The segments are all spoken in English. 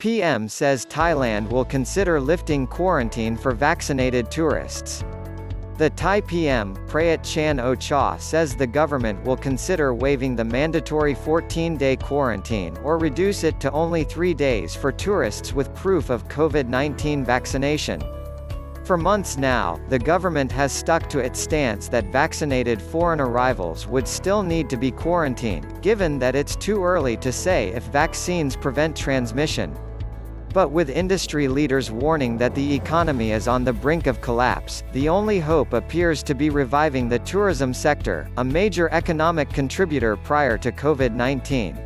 PM says Thailand will consider lifting quarantine for vaccinated tourists. The Thai PM, Prayut Chan-o-cha, says the government will consider waiving the mandatory 14-day quarantine or reduce it to only 3 days for tourists with proof of COVID-19 vaccination. For months now, the government has stuck to its stance that vaccinated foreign arrivals would still need to be quarantined, given that it's too early to say if vaccines prevent transmission. But with industry leaders warning that the economy is on the brink of collapse, the only hope appears to be reviving the tourism sector, a major economic contributor prior to COVID-19.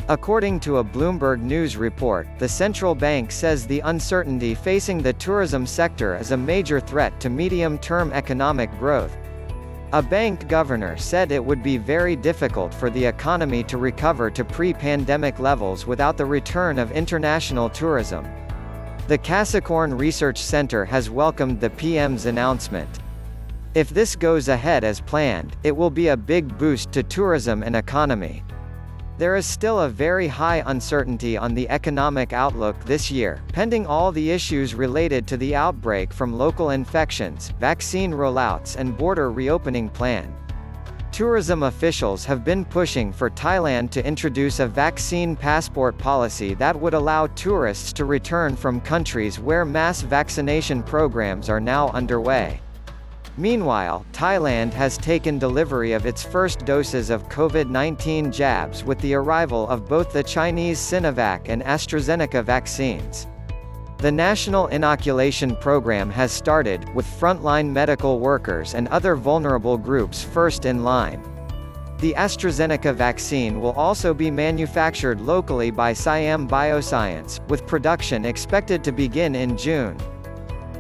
According to a Bloomberg News report, the central bank says the uncertainty facing the tourism sector is a major threat to medium-term economic growth. A bank governor said it would be very difficult for the economy to recover to pre-pandemic levels without the return of international tourism. The Capricorn Research Center has welcomed the PM's announcement. If this goes ahead as planned, it will be a big boost to tourism and economy. There is still a very high uncertainty on the economic outlook this year, pending all the issues related to the outbreak from local infections, vaccine rollouts and border reopening plan. Tourism officials have been pushing for Thailand to introduce a vaccine passport policy that would allow tourists to return from countries where mass vaccination programs are now underway. Meanwhile, Thailand has taken delivery of its first doses of COVID-19 jabs with the arrival of both the Chinese Sinovac and AstraZeneca vaccines. The national inoculation program has started, with frontline medical workers and other vulnerable groups first in line. The AstraZeneca vaccine will also be manufactured locally by Siam Bioscience, with production expected to begin in June.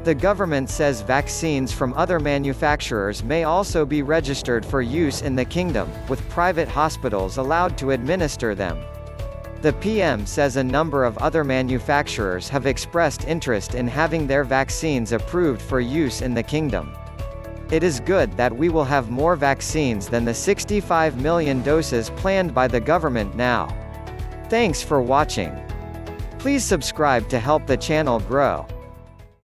The government says vaccines from other manufacturers may also be registered for use in the kingdom, with private hospitals allowed to administer them. The PM says a number of other manufacturers have expressed interest in having their vaccines approved for use in the kingdom. It is good that we will have more vaccines than the 65 million doses planned by the government now. Thanks for watching. Please subscribe to help the channel grow.